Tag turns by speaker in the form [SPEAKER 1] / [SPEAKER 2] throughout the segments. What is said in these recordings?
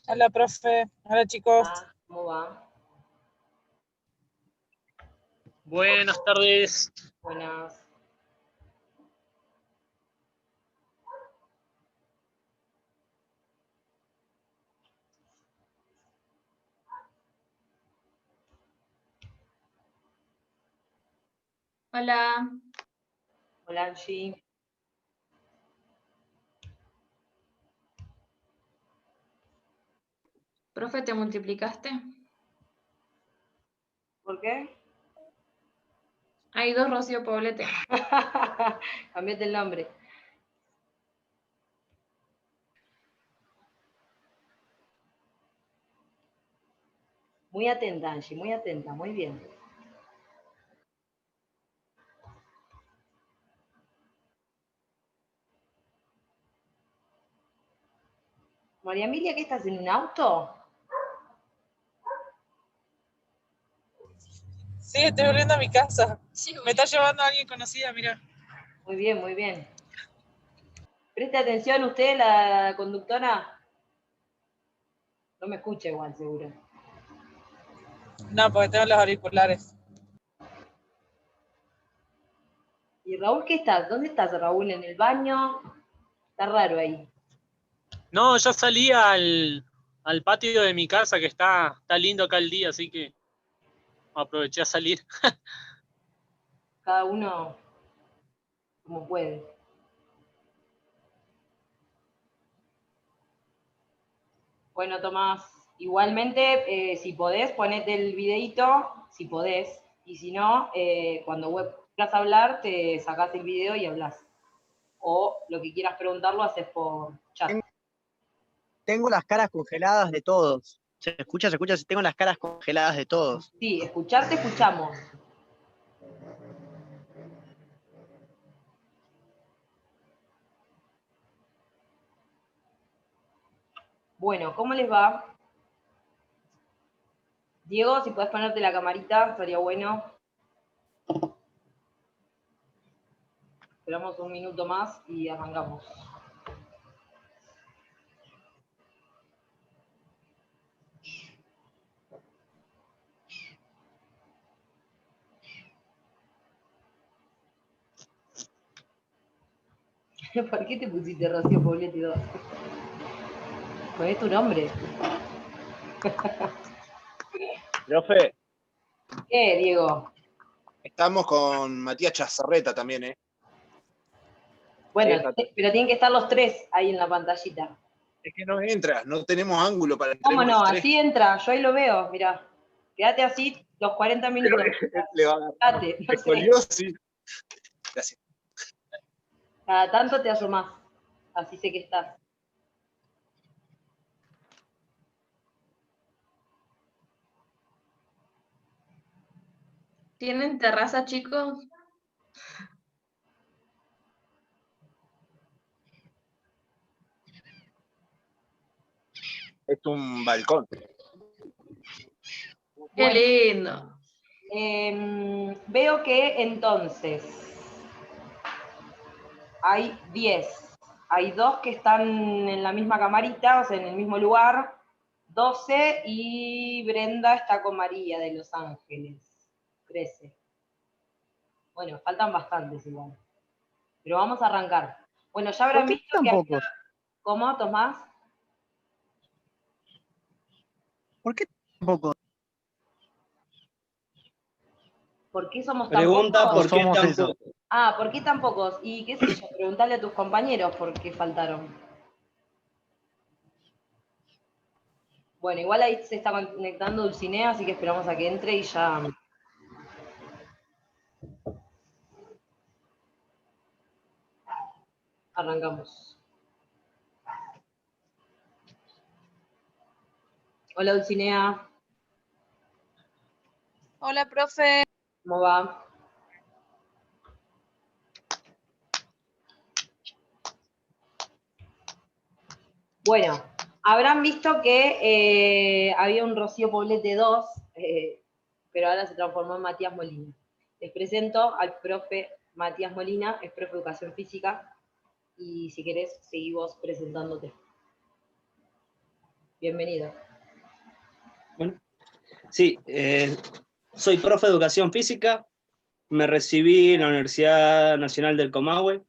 [SPEAKER 1] Hola, profe. Hola, chicos.
[SPEAKER 2] ¿Cómo va?
[SPEAKER 3] Buenas tardes.
[SPEAKER 2] Buenas.
[SPEAKER 4] Hola.
[SPEAKER 2] Hola, Angie.
[SPEAKER 4] Profe, ¿te multiplicaste?
[SPEAKER 2] ¿Por qué?
[SPEAKER 4] Hay 2 Rocío Poblete.
[SPEAKER 2] Cambiate el nombre. Muy atenta, Angie, muy atenta, muy bien. María Emilia, ¿qué estás en un auto?
[SPEAKER 1] Sí, estoy volviendo a mi casa. Me está llevando alguien conocida, mira.
[SPEAKER 2] Muy bien, muy bien. Preste atención usted, la conductora. No me escucha igual, seguro.
[SPEAKER 1] No, porque tengo los auriculares.
[SPEAKER 2] ¿Y Raúl qué estás? ¿Dónde estás, Raúl? ¿En el baño? Está raro ahí.
[SPEAKER 3] No, ya salí al patio de mi casa, que está lindo acá el día, así que aproveché a salir.
[SPEAKER 2] Cada uno como puede. Bueno, Tomás, igualmente, si podés, ponete el videito, si podés, y si no, cuando quieras hablar, te sacás el video y hablas. O lo que quieras preguntar lo haces por chat.
[SPEAKER 5] Tengo las caras congeladas de todos. ¿Se escucha? ¿Se escucha? Tengo las caras congeladas de todos.
[SPEAKER 2] Sí, escucharte, escuchamos. Bueno, ¿cómo les va? Diego, si podés ponerte la camarita, estaría bueno. Esperamos un minuto más y arrancamos. ¿Por qué te pusiste Rocío Poblete 2? ¿Ponés tu nombre?
[SPEAKER 6] Profe,
[SPEAKER 2] ¿Qué, Diego?
[SPEAKER 6] estamos con Matías Chazarreta también, ¿eh?
[SPEAKER 2] Bueno,
[SPEAKER 6] Fíjate.
[SPEAKER 2] pero tienen que estar los tres ahí en la pantallita.
[SPEAKER 6] Es que no entra, no tenemos ángulo para entrar
[SPEAKER 2] ¿Cómo no?
[SPEAKER 6] los tres.
[SPEAKER 2] Así entra, yo ahí lo veo, mirá. Quédate así los 40 minutos.
[SPEAKER 6] Le va a agarrar.
[SPEAKER 2] Quédate, no sé.
[SPEAKER 6] Escoliosis. Gracias.
[SPEAKER 2] Cada tanto te asomás, así sé que estás.
[SPEAKER 4] ¿Tienen terraza, chicos?
[SPEAKER 6] Es un balcón.
[SPEAKER 4] ¡Qué
[SPEAKER 2] Bueno,
[SPEAKER 4] lindo!
[SPEAKER 2] veo que entonces hay 10. Hay 2 que están en la misma camarita, o sea, en el mismo lugar. 12 y Brenda está con María de Los Ángeles. 13. Bueno, faltan bastantes igual. Pero vamos a arrancar. Bueno, ya habrán
[SPEAKER 5] ¿Por qué
[SPEAKER 2] visto
[SPEAKER 5] tan
[SPEAKER 2] que...
[SPEAKER 5] pocos?
[SPEAKER 2] ¿Cómo, Tomás?
[SPEAKER 5] ¿Por qué tan pocos?
[SPEAKER 2] ¿Por qué somos tan
[SPEAKER 7] Pregunta
[SPEAKER 2] pocos?
[SPEAKER 7] por qué
[SPEAKER 5] Somos
[SPEAKER 7] tan
[SPEAKER 5] eso.
[SPEAKER 7] pocos.
[SPEAKER 2] Ah, ¿por qué tan pocos? Y qué sé yo, preguntarle a tus compañeros por qué faltaron. Bueno, igual ahí se está conectando Dulcinea, así que esperamos a que entre y ya... Arrancamos. Hola, Dulcinea.
[SPEAKER 1] Hola, profe.
[SPEAKER 2] ¿Cómo va? Bueno, habrán visto que había un Rocío Poblete 2, pero ahora se transformó en Matías Molina. Les presento al profe Matías Molina, es profe de Educación Física, y si querés, seguí vos presentándote. Bienvenido.
[SPEAKER 7] Bueno, sí, soy profe de educación física, me recibí en la Universidad Nacional del Comahue,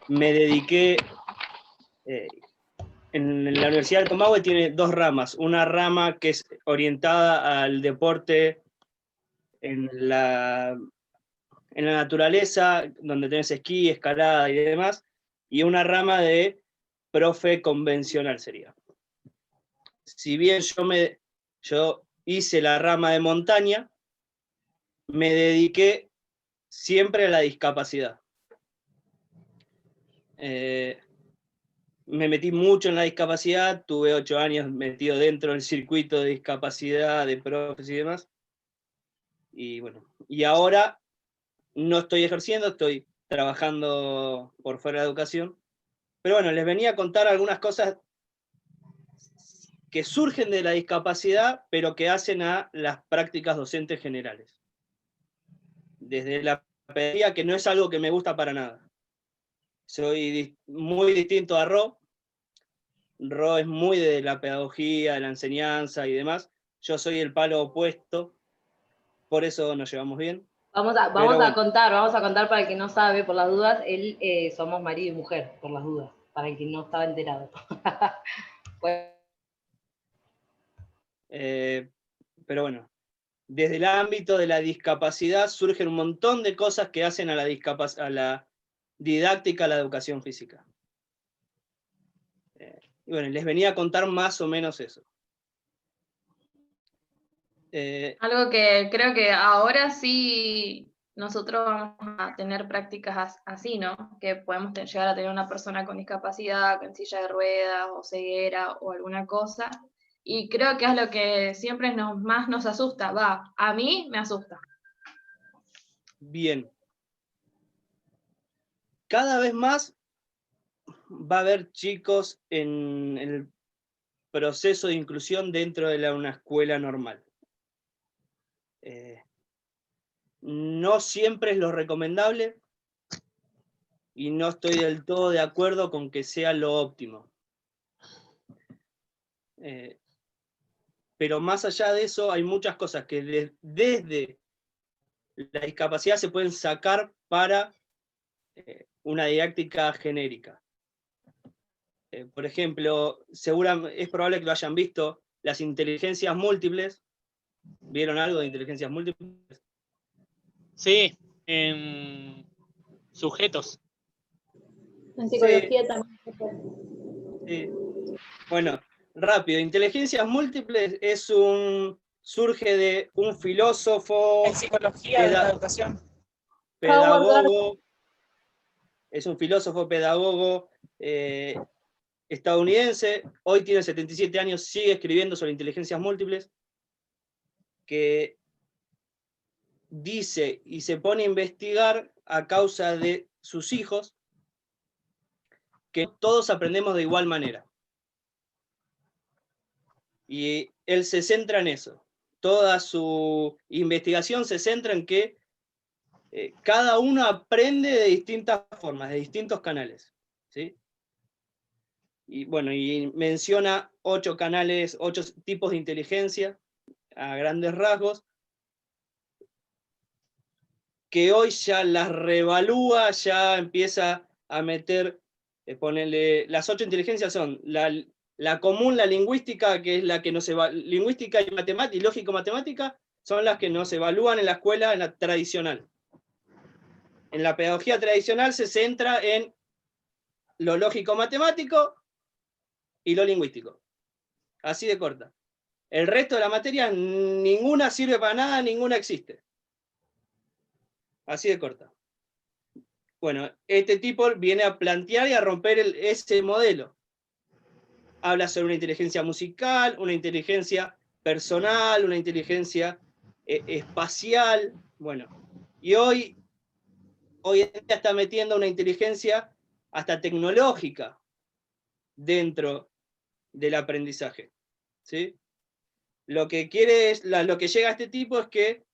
[SPEAKER 7] me dediqué, en la Universidad del Comahue tiene dos ramas, una rama que es orientada al deporte en la naturaleza, donde tenés esquí, escalada y demás, y una rama de profe convencional sería. Si bien yo hice la rama de montaña, me dediqué siempre a la discapacidad. Me metí mucho en la discapacidad, tuve 8 años metido dentro del circuito de discapacidad, de profes y demás. Y bueno, y ahora no estoy ejerciendo, estoy trabajando por fuera de educación. Pero bueno, les venía a contar algunas cosas que surgen de la discapacidad, pero que hacen a las prácticas docentes generales. Desde la pedagogía, que no es algo que me gusta para nada. Soy muy distinto a Ro. Ro es muy de la pedagogía, de la enseñanza y demás. Yo soy el palo opuesto, por eso nos llevamos bien.
[SPEAKER 2] Vamos a contar para el que no sabe, por las dudas, somos marido y mujer, por las dudas, para el que no estaba enterado. Pues,
[SPEAKER 7] Pero bueno, desde el ámbito de la discapacidad surgen un montón de cosas que hacen a la didáctica, a la educación física. Y bueno, les venía a contar más o menos eso.
[SPEAKER 4] Algo que creo que ahora sí nosotros vamos a tener prácticas así, ¿no? Que podemos llegar a tener una persona con discapacidad, con silla de ruedas o ceguera o alguna cosa. Y creo que es lo que siempre más nos asusta. A mí me asusta.
[SPEAKER 7] Bien. Cada vez más va a haber chicos en el proceso de inclusión dentro de una escuela normal. No siempre es lo recomendable y no estoy del todo de acuerdo con que sea lo óptimo. Pero más allá de eso, hay muchas cosas que desde la discapacidad se pueden sacar para una didáctica genérica. Por ejemplo, es probable que lo hayan visto, las inteligencias múltiples. ¿Vieron algo de inteligencias múltiples?
[SPEAKER 3] Sí, en sujetos.
[SPEAKER 8] En psicología
[SPEAKER 7] Sí.
[SPEAKER 8] también.
[SPEAKER 7] Sí. Bueno, rápido, inteligencias múltiples surge de un filósofo,
[SPEAKER 1] En psicología de la educación.
[SPEAKER 7] pedagogo, es un filósofo, pedagogo estadounidense, hoy tiene 77 años, sigue escribiendo sobre inteligencias múltiples, que dice y se pone a investigar a causa de sus hijos que todos aprendemos de igual manera. Y él se centra en eso. Toda su investigación se centra en que cada uno aprende de distintas formas, de distintos canales. ¿Sí? Y bueno, y menciona 8 canales, 8 tipos de inteligencia, a grandes rasgos, que hoy ya las reevalúa, ya empieza a meter, ponerle, las 8 inteligencias son la común, la lingüística, que es la que nos lingüística y matemática, y lógico-matemática, son las que nos evalúan en la escuela, en la tradicional. En la pedagogía tradicional se centra en lo lógico-matemático y lo lingüístico. Así de corta. El resto de las materias, ninguna sirve para nada, ninguna existe. Así de corta. Bueno, este tipo viene a plantear y a romper ese modelo. Habla sobre una inteligencia musical, una inteligencia personal, una inteligencia espacial. Bueno, y hoy en día está metiendo una inteligencia hasta tecnológica dentro del aprendizaje. ¿Sí? Lo que llega a este tipo es que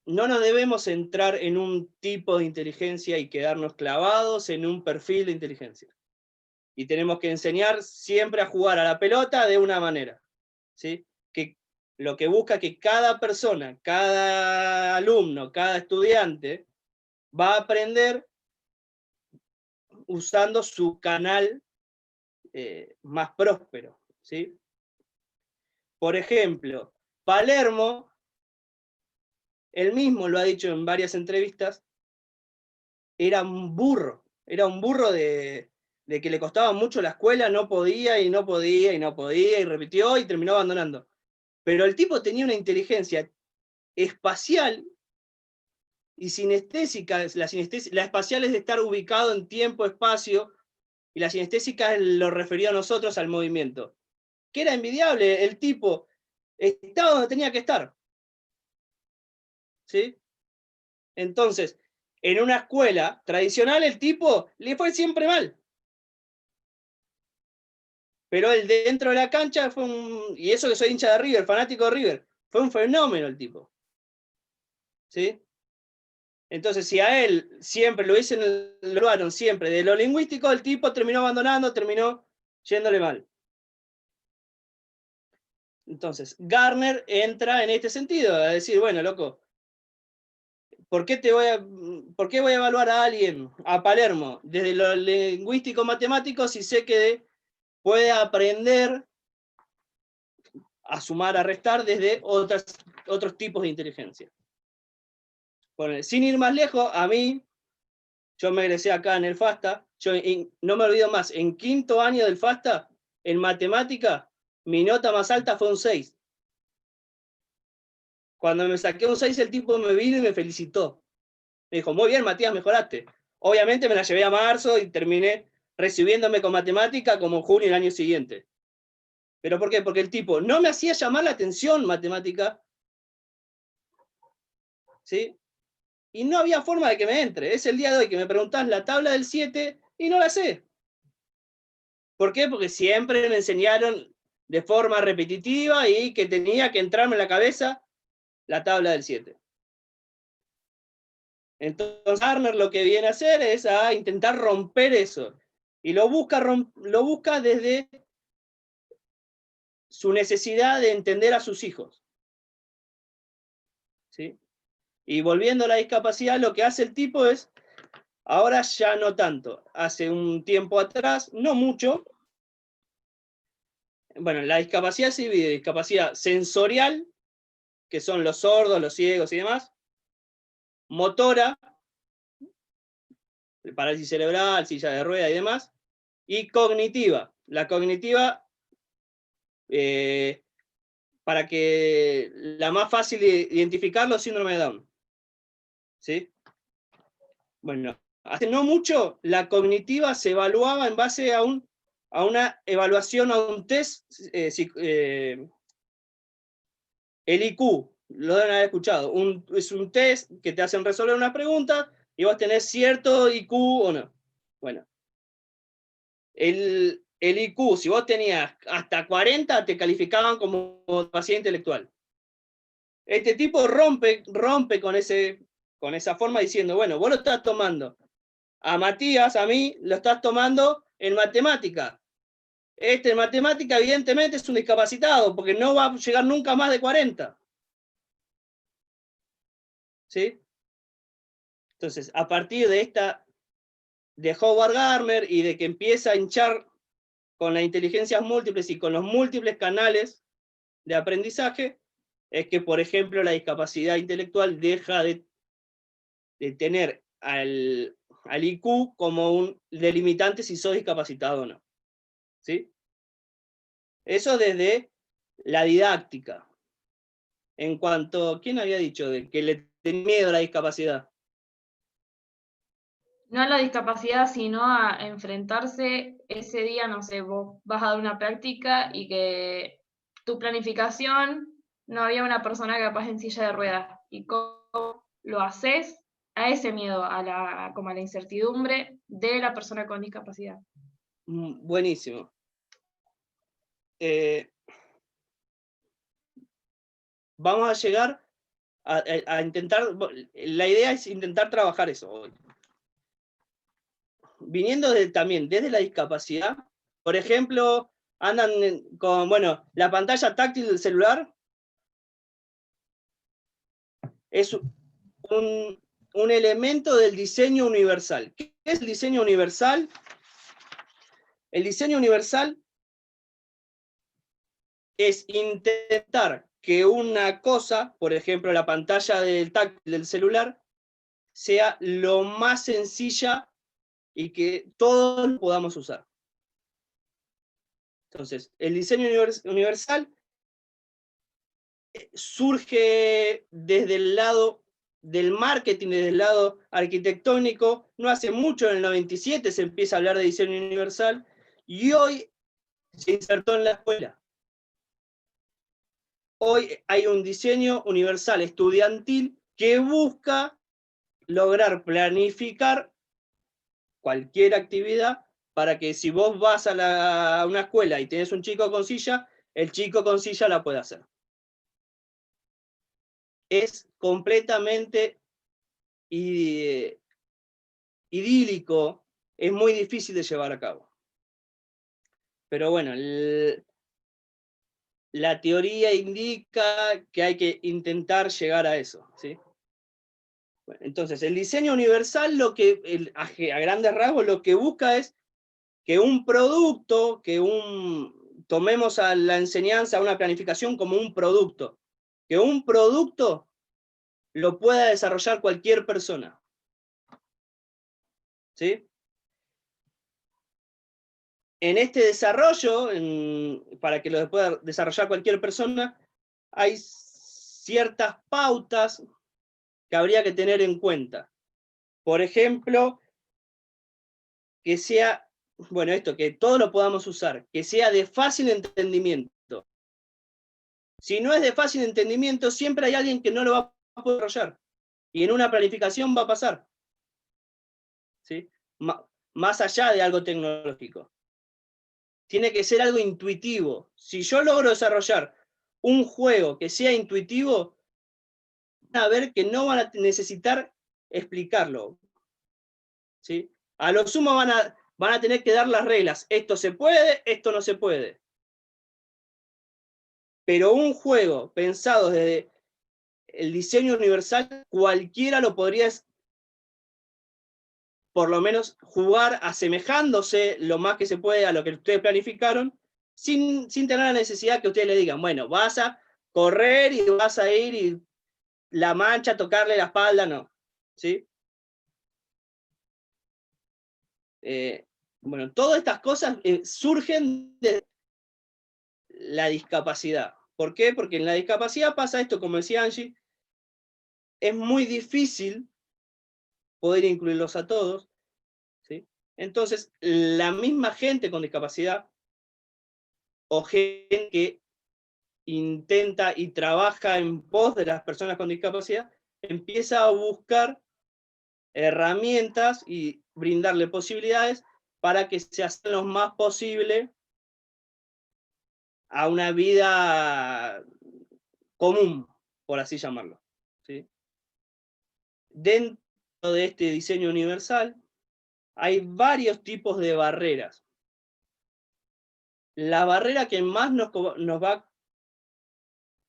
[SPEAKER 7] no nos debemos centrar en un tipo de inteligencia y quedarnos clavados en un perfil de inteligencia. Y tenemos que enseñar siempre a jugar a la pelota de una manera, ¿sí? Que lo que busca que cada persona, cada alumno, cada estudiante va a aprender usando su canal más próspero, ¿sí? Por ejemplo, Palermo, él mismo lo ha dicho en varias entrevistas, era un burro de que le costaba mucho la escuela, no podía, y repitió y terminó abandonando. Pero el tipo tenía una inteligencia espacial y sinestésica. La espacial es de estar ubicado en tiempo, espacio, y la sinestésica lo refería a nosotros al movimiento. Que era envidiable, el tipo estaba donde tenía que estar. ¿Sí? Entonces, en una escuela tradicional el tipo le fue siempre mal. Pero él dentro de la cancha fue y eso que soy hincha de River, fanático de River, fue un fenómeno el tipo. ¿Sí? Entonces, si a él siempre lo hablaron siempre de lo lingüístico, el tipo terminó abandonando, terminó yéndole mal. Entonces, Gardner entra en este sentido, a decir, bueno, loco, ¿por qué voy a evaluar a alguien, a Palermo, desde lo lingüístico-matemático, si sé que puede aprender a sumar, a restar desde otros tipos de inteligencia? Bueno, sin ir más lejos, a mí, yo me egresé acá en el FASTA, no me olvido más, en 5º año del FASTA, en matemática, mi nota más alta fue un 6. Cuando me saqué un 6, el tipo me vino y me felicitó. Me dijo, muy bien, Matías, mejoraste. Obviamente me la llevé a marzo y terminé recibiéndome con matemática como en junio el año siguiente. ¿Pero por qué? Porque el tipo no me hacía llamar la atención matemática, ¿sí? Y no había forma de que me entre. Es el día de hoy que me preguntás la tabla del 7 y no la sé. ¿Por qué? Porque siempre me enseñaron de forma repetitiva y que tenía que entrarme en la cabeza la tabla del 7. Entonces Gardner lo que viene a hacer es a intentar romper eso. Y lo busca desde su necesidad de entender a sus hijos. ¿Sí? Y volviendo a la discapacidad, lo que hace el tipo es, ahora ya no tanto, hace un tiempo atrás, no mucho, bueno, la discapacidad se divide en discapacidad sensorial, que son los sordos, los ciegos y demás, motora, parálisis cerebral, silla de rueda y demás, y cognitiva. La cognitiva, para que la más fácil de identificarlo, síndrome de Down. ¿Sí? Bueno, hace no mucho la cognitiva se evaluaba en base a una evaluación, a un test, el IQ, lo deben haber escuchado. Es un test que te hacen resolver una pregunta y vos tenés cierto IQ o no. Bueno, el IQ, si vos tenías hasta 40, te calificaban como paciente intelectual. Este tipo rompe con esa forma diciendo, bueno, vos lo estás tomando. A Matías, a mí, lo estás tomando en matemática. En matemática, evidentemente, es un discapacitado, porque no va a llegar nunca más de 40. ¿Sí? Entonces, a partir de Howard Gardner y de que empieza a hinchar con las inteligencias múltiples y con los múltiples canales de aprendizaje, es que, por ejemplo, la discapacidad intelectual deja de tener al IQ como un delimitante si sos discapacitado o no. ¿Sí? Eso desde la didáctica. En cuanto, ¿quién había dicho de que le tenía miedo a la discapacidad?
[SPEAKER 4] No a la discapacidad, sino a enfrentarse ese día, no sé, vos vas a dar una práctica y que tu planificación no había una persona capaz en silla de ruedas. ¿Y cómo lo haces? A ese miedo, como a la incertidumbre de la persona con discapacidad.
[SPEAKER 7] Buenísimo. Vamos a llegar a intentar, la idea es intentar trabajar eso hoy. Viniendo también desde la discapacidad, Por ejemplo, andan con, bueno, la pantalla táctil del celular es un elemento del diseño universal. ¿Qué es el diseño universal? El diseño universal es intentar que una cosa, por ejemplo, la pantalla táctil del celular, sea lo más sencilla y que todos lo podamos usar. Entonces, el diseño universal surge desde el lado del marketing, desde el lado arquitectónico. No hace mucho, en el 97, se empieza a hablar de diseño universal, y hoy se insertó en la escuela. Hoy hay un diseño universal estudiantil que busca lograr planificar cualquier actividad para que si vos vas a una escuela y tenés un chico con silla, el chico con silla la puede hacer. Es completamente idílico, es muy difícil de llevar a cabo. Pero bueno, la teoría indica que hay que intentar llegar a eso, ¿sí? Bueno, entonces, el diseño universal, a grandes rasgos, lo que busca es que un producto, tomemos a la enseñanza, a una planificación como un producto, que un producto lo pueda desarrollar cualquier persona. ¿Sí? En este desarrollo, para que lo pueda desarrollar cualquier persona, hay ciertas pautas que habría que tener en cuenta. Por ejemplo, que sea, bueno, que todos lo podamos usar, que sea de fácil entendimiento. Si no es de fácil entendimiento, siempre hay alguien que no lo va a poder desarrollar. Y en una planificación va a pasar. ¿Sí? Más allá de algo tecnológico. Tiene que ser algo intuitivo. Si yo logro desarrollar un juego que sea intuitivo, van a ver que no van a necesitar explicarlo. ¿Sí? A lo sumo van a tener que dar las reglas. Esto se puede, esto no se puede. Pero un juego pensado desde el diseño universal, cualquiera lo podría, por lo menos, jugar asemejándose lo más que se puede a lo que ustedes planificaron, sin tener la necesidad que ustedes le digan, bueno, vas a correr y vas a ir y la mancha, tocarle la espalda, no. ¿Sí? Bueno, todas estas cosas surgen de la discapacidad. ¿Por qué? Porque en la discapacidad pasa esto, como decía Angie, es muy difícil poder incluirlos a todos, ¿sí? Entonces, la misma gente con discapacidad o gente que intenta y trabaja en pos de las personas con discapacidad, empieza a buscar herramientas y brindarle posibilidades para que se hagan lo más posible a una vida común, por así llamarlo. ¿Sí? Dentro de este diseño universal hay varios tipos de barreras. La barrera que más nos va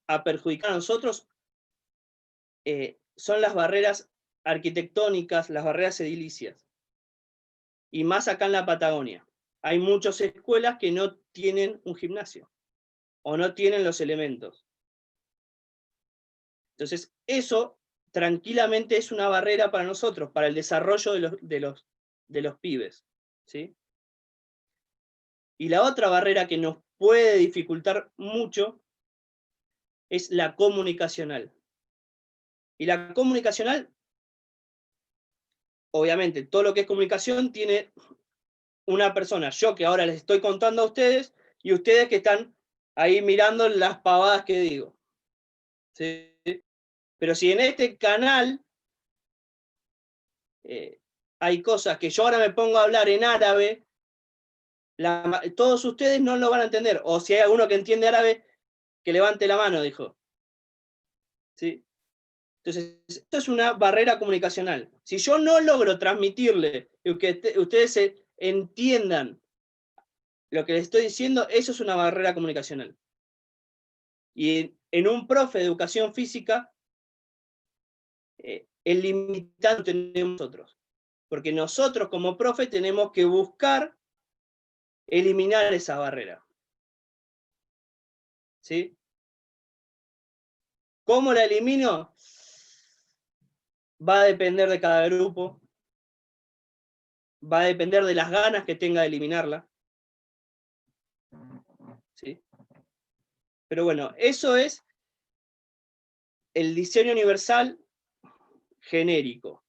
[SPEAKER 7] a perjudicar a nosotros son las barreras arquitectónicas, las barreras edilicias. Y más acá en la Patagonia. Hay muchas escuelas que no tienen un gimnasio o no tienen los elementos. Entonces, eso tranquilamente es una barrera para nosotros, para el desarrollo de los pibes. ¿Sí? Y la otra barrera que nos puede dificultar mucho es la comunicacional. Y la comunicacional, obviamente, todo lo que es comunicación tiene una persona, yo que ahora les estoy contando a ustedes, y ustedes que están ahí mirando las pavadas que digo. ¿Sí? Pero si en este canal hay cosas que yo ahora me pongo a hablar en árabe, todos ustedes no lo van a entender. O si hay alguno que entiende árabe, que levante la mano, dijo. ¿Sí? Entonces, esto es una barrera comunicacional. Si yo no logro transmitirle que ustedes se entiendan lo que les estoy diciendo, eso es una barrera comunicacional. Y en un profe de educación física, el limitante tenemos nosotros. Porque nosotros como profe tenemos que buscar eliminar esa barrera. ¿Sí? ¿Cómo la elimino? Va a depender de cada grupo. Va a depender de las ganas que tenga de eliminarla. ¿Sí? Pero bueno, eso es el diseño universal genérico.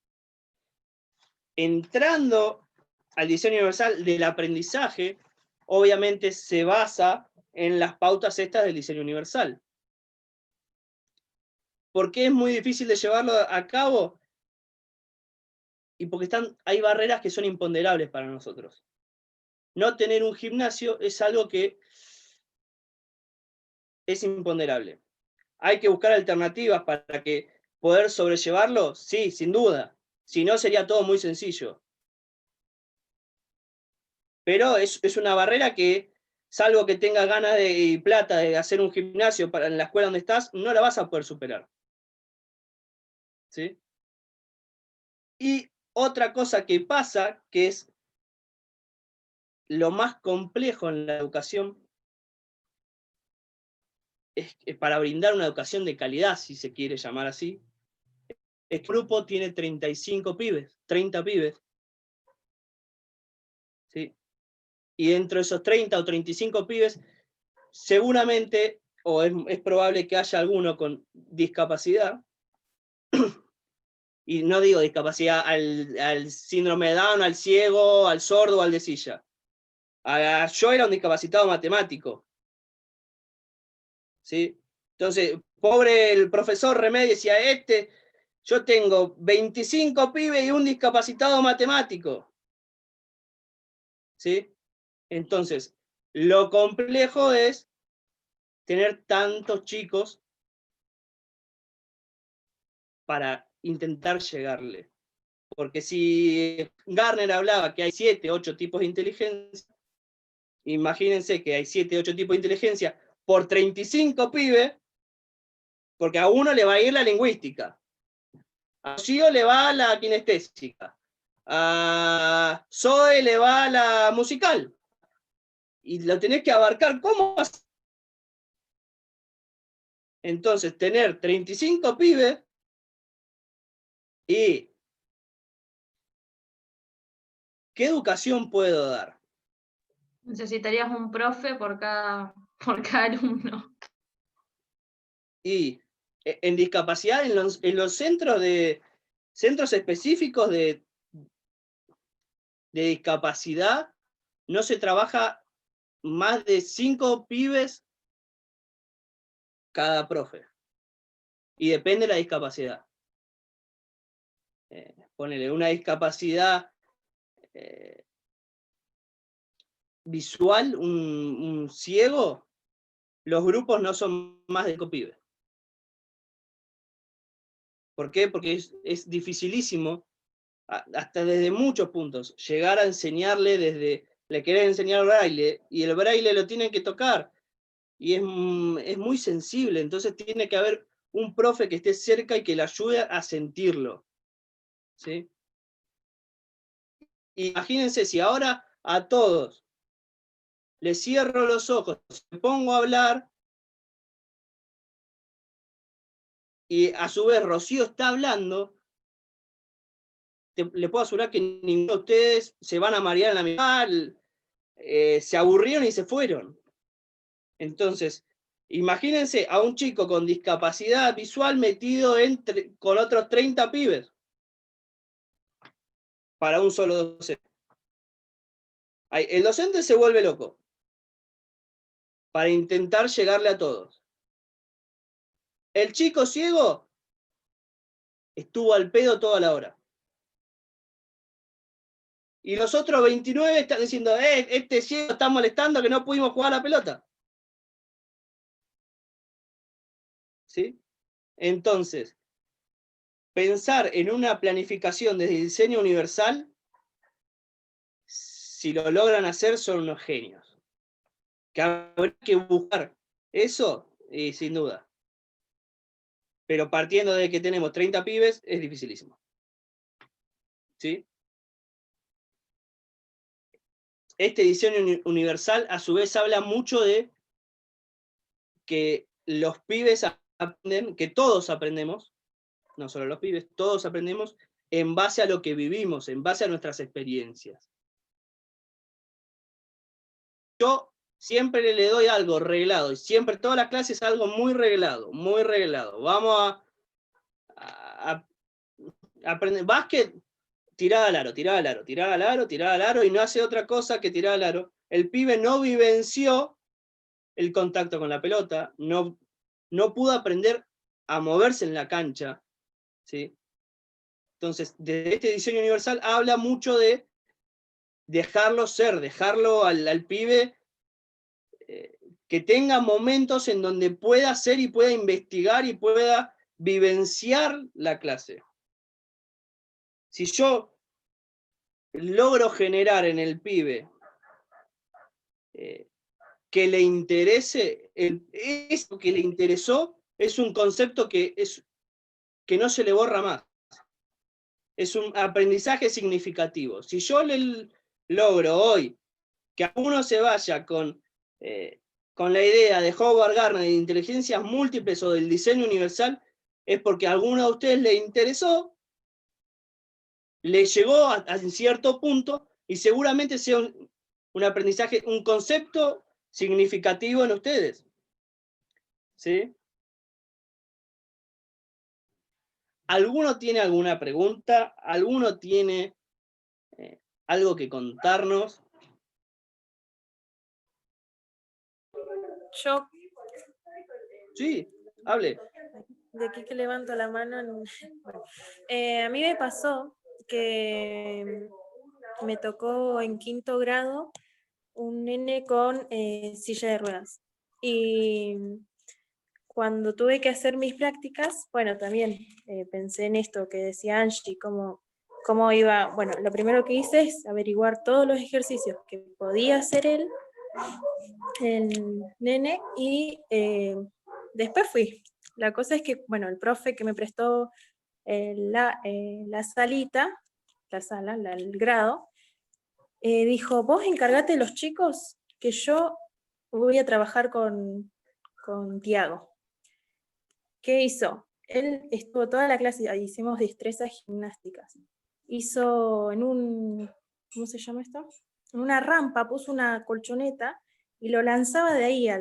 [SPEAKER 7] Entrando al diseño universal del aprendizaje, obviamente se basa en las pautas estas del diseño universal. ¿Por qué es muy difícil de llevarlo a cabo? Y porque hay barreras que son imponderables para nosotros. No tener un gimnasio es algo que es imponderable. ¿Hay que buscar alternativas para que poder sobrellevarlo? Sí, sin duda. Si no, sería todo muy sencillo. Pero es una barrera que, salvo que tengas ganas y plata de hacer un gimnasio en la escuela donde estás, no la vas a poder superar. ¿Sí? Y otra cosa que pasa, que es lo más complejo en la educación, es que para brindar una educación de calidad, si se quiere llamar así, este grupo tiene 35 pibes, 30 pibes. ¿Sí? Y dentro de esos 30 o 35 pibes, seguramente, o es probable que haya alguno con discapacidad, y no digo discapacidad al síndrome de Down, al ciego, al sordo, al de silla. Yo era un discapacitado matemático. ¿Sí? Entonces, pobre el profesor Remedio decía, yo tengo 25 pibes y un discapacitado matemático. ¿Sí? Entonces, lo complejo es tener tantos chicos para intentar llegarle. Porque si Garner hablaba que hay 7, 8 tipos de inteligencia, imagínense que hay 7, 8 tipos de inteligencia por 35 pibes, porque a uno le va a ir la lingüística, a Gio le va la kinestésica, a Zoe le va la musical, y lo tenés que abarcar. ¿Cómo haces? Entonces, tener 35 pibes y ¿qué educación puedo dar?
[SPEAKER 4] Necesitarías un profe por cada alumno.
[SPEAKER 7] Y en discapacidad, en los centros específicos de discapacidad, no se trabaja más de 5 pibes cada profe. Y depende de la discapacidad. Ponele una discapacidad visual, un ciego, los grupos no son más de 5 pibes. ¿Por qué? Porque es dificilísimo, hasta desde muchos puntos, llegar a enseñarle le quieren enseñar braille, y el braille lo tienen que tocar, y es muy sensible, entonces tiene que haber un profe que esté cerca y que le ayude a sentirlo. ¿Sí? Imagínense si ahora a todos les cierro los ojos, me pongo a hablar, y a su vez Rocío está hablando, le puedo asegurar que ninguno de ustedes se van a marear en la mitad, se aburrieron y se fueron. Entonces, imagínense a un chico con discapacidad visual metido con otros 30 pibes para un solo docente. El docente se vuelve loco para intentar llegarle a todos. El chico ciego estuvo al pedo toda la hora. Y los otros 29 están diciendo, este ciego está molestando que no pudimos jugar a la pelota. ¿Sí? Entonces, pensar en una planificación de diseño universal, si lo logran hacer, son unos genios. que habrá que buscar eso, y sin duda. Pero partiendo de que tenemos 30 pibes, es dificilísimo. ¿Sí? Este diseño universal, a su vez, habla mucho de que los pibes aprenden, que todos aprendemos, no solo los pibes, todos aprendemos en base a lo que vivimos, en base a nuestras experiencias. Yo siempre le doy algo reglado, y siempre, todas las clases, algo muy reglado, muy reglado. Vamos a aprender básquet, tirada al aro, tirada al aro, tirada al aro, tirada al aro, y no hace otra cosa que tirar al aro. El pibe no vivenció el contacto con la pelota, no pudo aprender a moverse en la cancha, ¿sí? Entonces, desde este diseño universal habla mucho de dejarlo ser, dejarlo al pibe que tenga momentos en donde pueda ser y pueda investigar y pueda vivenciar la clase. Si yo logro generar en el pibe que le interese, eso que le interesó es un concepto que no se le borra más. Es un aprendizaje significativo. Si yo le logro hoy que a uno se vaya con la idea de Howard Gardner de inteligencias múltiples o del diseño universal, es porque a alguno de ustedes le interesó, le llegó a cierto punto, y seguramente sea un aprendizaje, un concepto significativo en ustedes. ¿Sí? ¿Alguno tiene alguna pregunta? ¿Alguno tiene algo que contarnos?
[SPEAKER 9] Yo.
[SPEAKER 7] Sí, hable.
[SPEAKER 9] De aquí que levanto la mano. Bueno, a mí me pasó que me tocó en 5º grado un nene con silla de ruedas. Y cuando tuve que hacer mis prácticas, bueno, también pensé en esto que decía Angie, cómo iba. Bueno, lo primero que hice es averiguar todos los ejercicios que podía hacer él, el nene, y después fui. La cosa es que, bueno, el profe que me prestó la salita, la sala, el grado, dijo, vos encargate de los chicos, que yo voy a trabajar con Tiago. ¿Qué hizo? Él estuvo toda la clase, hicimos destrezas gimnásticas. Hizo ¿cómo se llama esto? En una rampa, puso una colchoneta y lo lanzaba de ahí a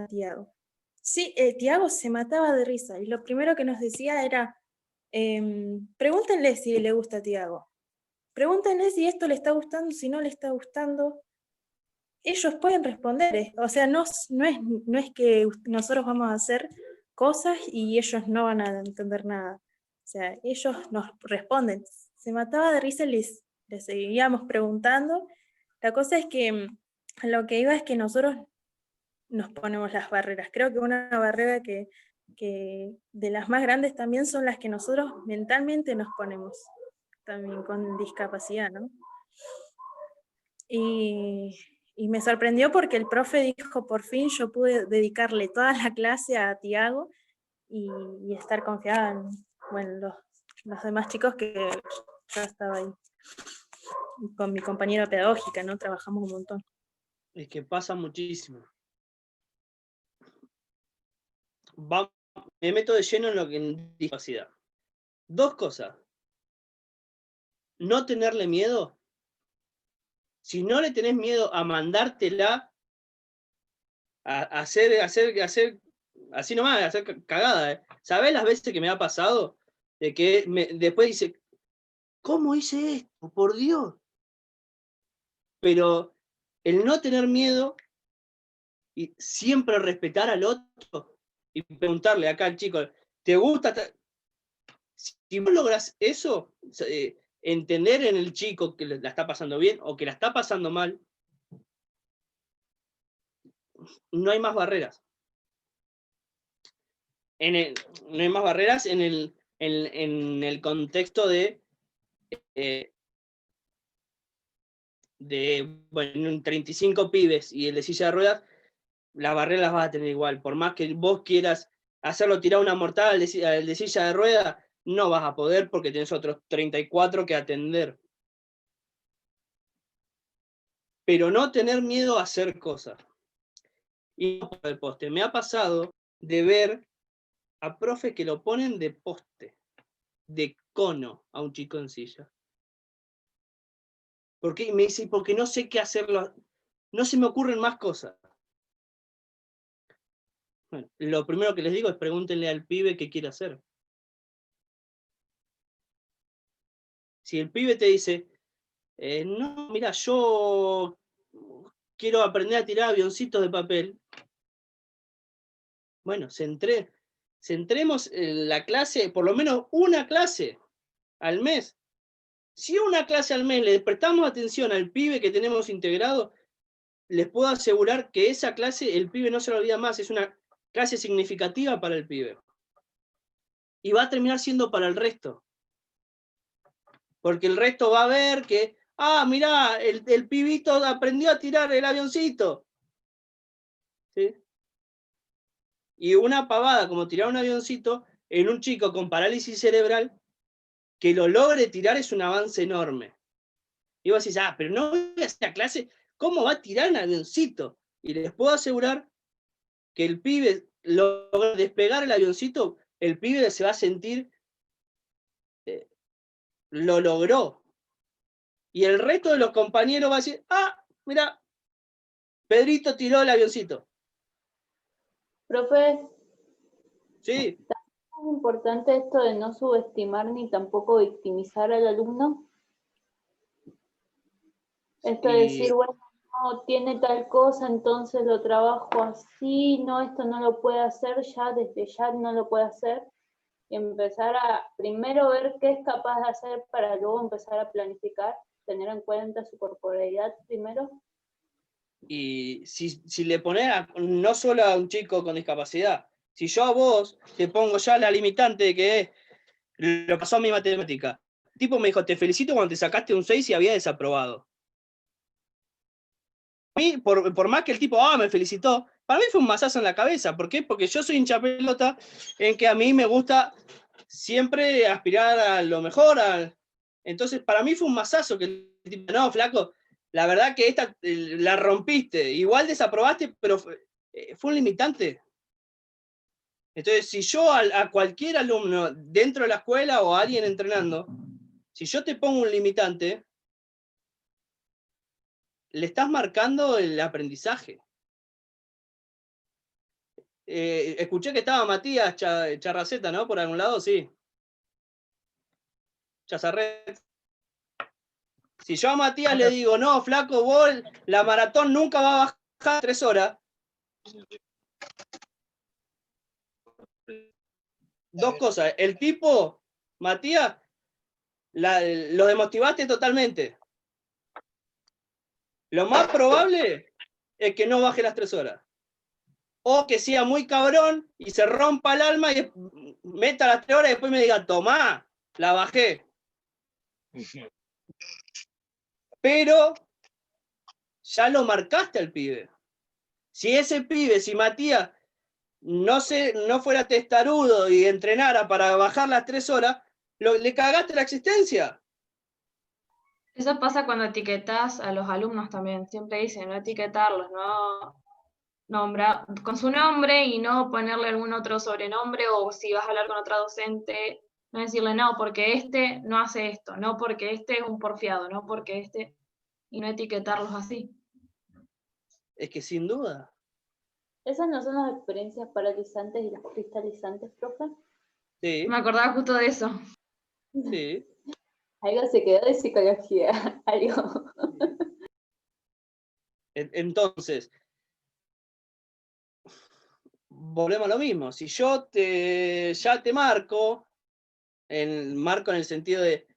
[SPEAKER 9] Tiago. Sí, Tiago se mataba de risa y lo primero que nos decía era, pregúntenle si le gusta a Tiago. Pregúntenle si esto le está gustando, si no le está gustando. Ellos pueden responder. O sea, no es que nosotros vamos a hacer cosas y ellos no van a entender nada. O sea, ellos nos responden. Se mataba de risa y les seguíamos preguntando. La cosa es que lo que iba es que nosotros nos ponemos las barreras. Creo que una barrera que de las más grandes también son las que nosotros mentalmente nos ponemos, también con discapacidad, ¿no? Y me sorprendió porque el profe dijo, por fin yo pude dedicarle toda la clase a Tiago y estar confiada en, bueno, los demás chicos, que yo estaba ahí con mi compañera pedagógica, ¿no? Trabajamos un montón.
[SPEAKER 7] Es que pasa muchísimo. Me meto de lleno en lo que en discapacidad. 2 cosas. No tenerle miedo. Si no le tenés miedo a mandártela, a hacer así nomás, a hacer cagada. ¿Sabés las veces que me ha pasado? De que después dice, ¿cómo hice esto? Por Dios. Pero el no tener miedo y siempre respetar al otro y preguntarle acá al chico, ¿te gusta? Si vos logras eso, entender en el chico que la está pasando bien o que la está pasando mal, no hay más barreras. No hay más barreras en el contexto de 35 pibes y el de silla de ruedas, las barreras las vas a tener igual. Por más que vos quieras hacerlo tirar una mortal al de silla de rueda, no vas a poder porque tenés otros 34 que atender. Pero no tener miedo a hacer cosas. Y no por el poste. Me ha pasado de ver a profes que lo ponen de poste, de cono a un chico en silla. Porque me dice, porque no sé qué hacerlo, no se me ocurren más cosas. Bueno, lo primero que les digo es pregúntenle al pibe qué quiere hacer. Si el pibe te dice, no, mira, yo quiero aprender a tirar avioncitos de papel. Bueno, centremos la clase, por lo menos una clase al mes. Si una clase al mes le prestamos atención al pibe que tenemos integrado, les puedo asegurar que esa clase el pibe no se lo olvida más, es una clase significativa para el pibe. Y va a terminar siendo para el resto. Porque el resto va a ver que, mirá, el pibito aprendió a tirar el avioncito. ¿Sí? Y una pavada como tirar un avioncito en un chico con parálisis cerebral, que lo logre tirar es un avance enorme. Y vos decís, pero no voy a esta clase, ¿cómo va a tirar un avioncito? Y les puedo asegurar que el pibe logra despegar el avioncito, el pibe se va a sentir, lo logró. Y el resto de los compañeros va a decir, mira, Pedrito tiró el avioncito.
[SPEAKER 8] Profe,
[SPEAKER 7] Sí.
[SPEAKER 8] ¿es importante esto de no subestimar ni tampoco victimizar al alumno? Esto de decir, bueno, no tiene tal cosa, entonces lo trabajo así, no, esto no lo puede hacer ya, desde ya no lo puede hacer. Y empezar a primero ver qué es capaz de hacer para luego empezar a planificar, tener en cuenta su corporalidad primero.
[SPEAKER 7] Y si le pones no solo a un chico con discapacidad, si yo a vos te pongo ya la limitante de que es lo pasó a mi matemática. El tipo me dijo, te felicito cuando te sacaste un 6 y había desaprobado. A mí, por más que el tipo, me felicitó, para mí fue un mazazo en la cabeza. ¿Por qué? Porque yo soy hincha pelota en que a mí me gusta siempre aspirar a lo mejor. Entonces, para mí fue un mazazo que el tipo, no, flaco, la verdad que esta la rompiste. Igual desaprobaste, pero fue un limitante. Entonces, si yo a cualquier alumno dentro de la escuela o a alguien entrenando, si yo te pongo un limitante, le estás marcando el aprendizaje. Escuché que estaba Matías Charraceta, ¿no? Por algún lado, sí. Chazarret. Si yo a Matías le digo, no, flaco, vos la maratón nunca va a bajar 3 horas. Dos cosas. El tipo, Matías, lo desmotivaste totalmente. Lo más probable es que no baje las 3 horas. O que sea muy cabrón y se rompa el alma y meta las 3 horas y después me diga, tomá, la bajé. Pero ya lo marcaste al pibe. Si Matías no fuera testarudo y entrenara para bajar las 3 horas, le cagaste la existencia.
[SPEAKER 4] Eso pasa cuando etiquetás a los alumnos también. Siempre dicen no etiquetarlos, no nombrar con su nombre y no ponerle algún otro sobrenombre, o si vas a hablar con otra docente, no decirle no, porque este no hace esto, no porque este es un porfiado, no porque este, y no etiquetarlos así.
[SPEAKER 7] Es que sin duda.
[SPEAKER 8] ¿Esas no son las experiencias paralizantes y las cristalizantes, profe?
[SPEAKER 7] Sí.
[SPEAKER 4] Me acordaba justo de eso.
[SPEAKER 7] Sí.
[SPEAKER 8] Algo se quedó de psicología, algo.
[SPEAKER 7] Entonces, volvemos a lo mismo. Si yo ya te marco en el sentido de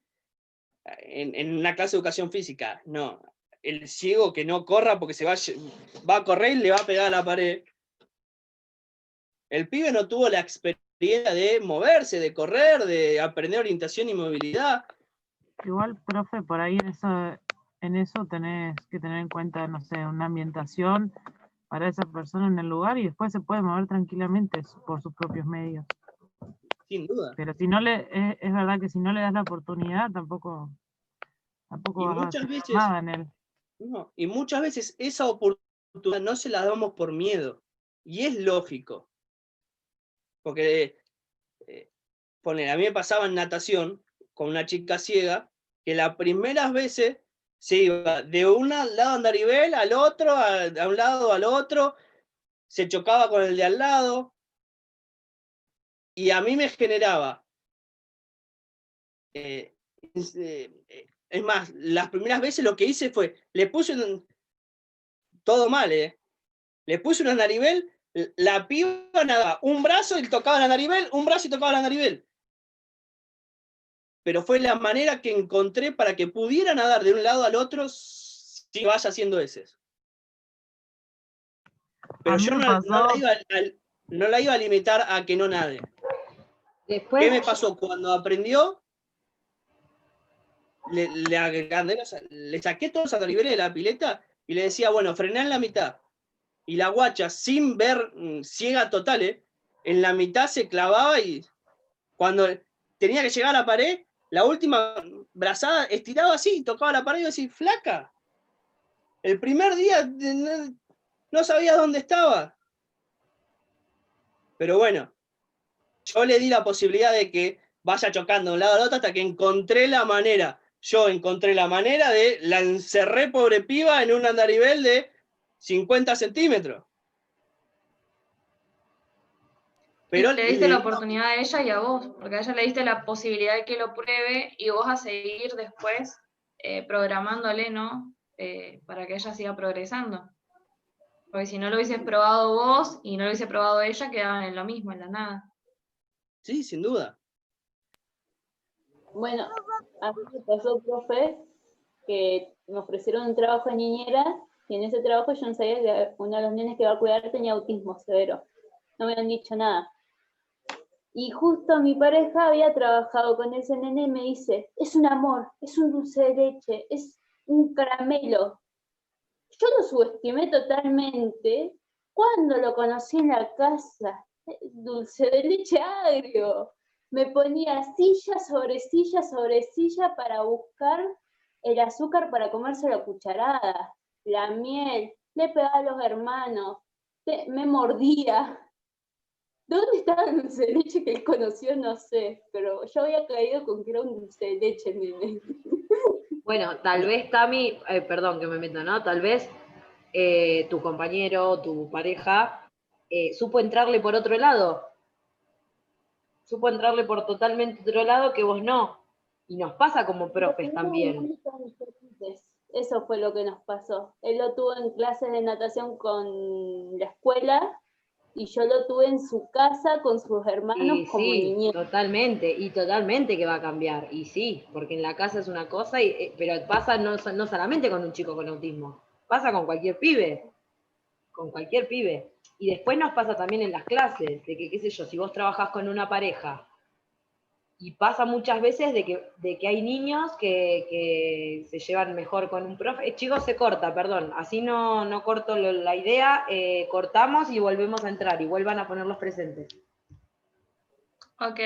[SPEAKER 7] en una clase de educación física, no, el ciego que no corra porque va a correr y le va a pegar a la pared. El pibe no tuvo la experiencia de moverse, de correr, de aprender orientación y movilidad.
[SPEAKER 1] Igual, profe, por ahí en eso tenés que tener en cuenta, no sé, una ambientación.
[SPEAKER 10] para esa persona en el lugar y después se puede mover tranquilamente por sus propios medios.
[SPEAKER 7] Sin duda.
[SPEAKER 10] Pero si no es verdad que si no le das la oportunidad, tampoco
[SPEAKER 7] Y
[SPEAKER 10] vas a
[SPEAKER 7] muchas
[SPEAKER 10] hacer
[SPEAKER 7] veces,
[SPEAKER 10] nada en él.
[SPEAKER 7] no, y muchas veces esa oportunidad no se la damos por miedo. Y es lógico. Porque, a mí me pasaba en natación con una chica ciega, que las primeras veces se iba de un lado andarivel al otro, a un lado al otro, se chocaba con el de al lado, y a mí me generaba, es más, las primeras veces lo que hice fue, le puse todo mal, le puse un andarivel, la piba nadaba un brazo y tocaba el andarivel, un brazo y tocaba el andarivel. Pero fue la manera que encontré para que pudiera nadar de un lado al otro si vaya haciendo ese. Pero yo no la iba a limitar a que no nade.
[SPEAKER 2] Después,
[SPEAKER 7] ¿Qué me pasó? Cuando aprendió, le saqué todos los andariveles de la pileta y le decía, bueno, frená en la mitad. Y la guacha, sin ver, ciega total, en la mitad se clavaba y cuando tenía que llegar a la pared, la última brazada estiraba así, tocaba la pared y decía, flaca. El primer día no sabía dónde estaba. Pero bueno, yo le di la posibilidad de que vaya chocando de un lado al otro hasta que encontré la manera. Yo encontré la manera la encerré, pobre piba, en un andarivel de 50 centímetros. Pero
[SPEAKER 4] le diste la oportunidad a ella y a vos, porque a ella le diste la posibilidad de que lo pruebe y vos a seguir después programándole, ¿no? Para que ella siga progresando. Porque si no lo hubieses probado vos y no lo hubiese probado ella, quedaban en lo mismo, en la nada.
[SPEAKER 7] Sí, sin duda.
[SPEAKER 8] Bueno, a mí me pasó, profe, que me ofrecieron un trabajo de niñera y en ese trabajo yo no sabía que uno de los nenes que iba a cuidar tenía autismo severo. No me habían dicho nada. Y justo mi pareja había trabajado con ese nene y me dice, es un amor, es un dulce de leche, es un caramelo. Yo lo subestimé totalmente cuando lo conocí en la casa. Dulce de leche agrio. Me ponía silla sobre silla sobre silla para buscar el azúcar para comérselo a cucharadas, la miel, le pegaba a los hermanos, me mordía. ¿Dónde estaba el dulce de leche que él conoció? No sé, pero yo había caído con que era un dulce de leche, nene.
[SPEAKER 2] Bueno, tal vez, Tami, perdón que me meto, ¿no? Tal vez tu compañero, tu pareja, supo entrarle por otro lado. Supo entrarle por totalmente otro lado que vos no. Y nos pasa como profes también.
[SPEAKER 8] Eso fue lo que nos pasó. Él lo tuvo en clases de natación con la escuela y yo lo tuve en su casa con sus hermanos
[SPEAKER 2] y
[SPEAKER 8] como
[SPEAKER 2] sí,
[SPEAKER 8] niñez.
[SPEAKER 2] totalmente que va a cambiar. Y sí, porque en la casa es una cosa, pero pasa no solamente con un chico con autismo, pasa con cualquier pibe. Con cualquier pibe. Y después nos pasa también en las clases, de que, qué sé yo, si vos trabajás con una pareja, y pasa muchas veces de que hay niños que se llevan mejor con un profe. Chicos, se corta, perdón, así no corto la idea, cortamos y volvemos a entrar, y vuelvan a poner los presentes.
[SPEAKER 4] Ok.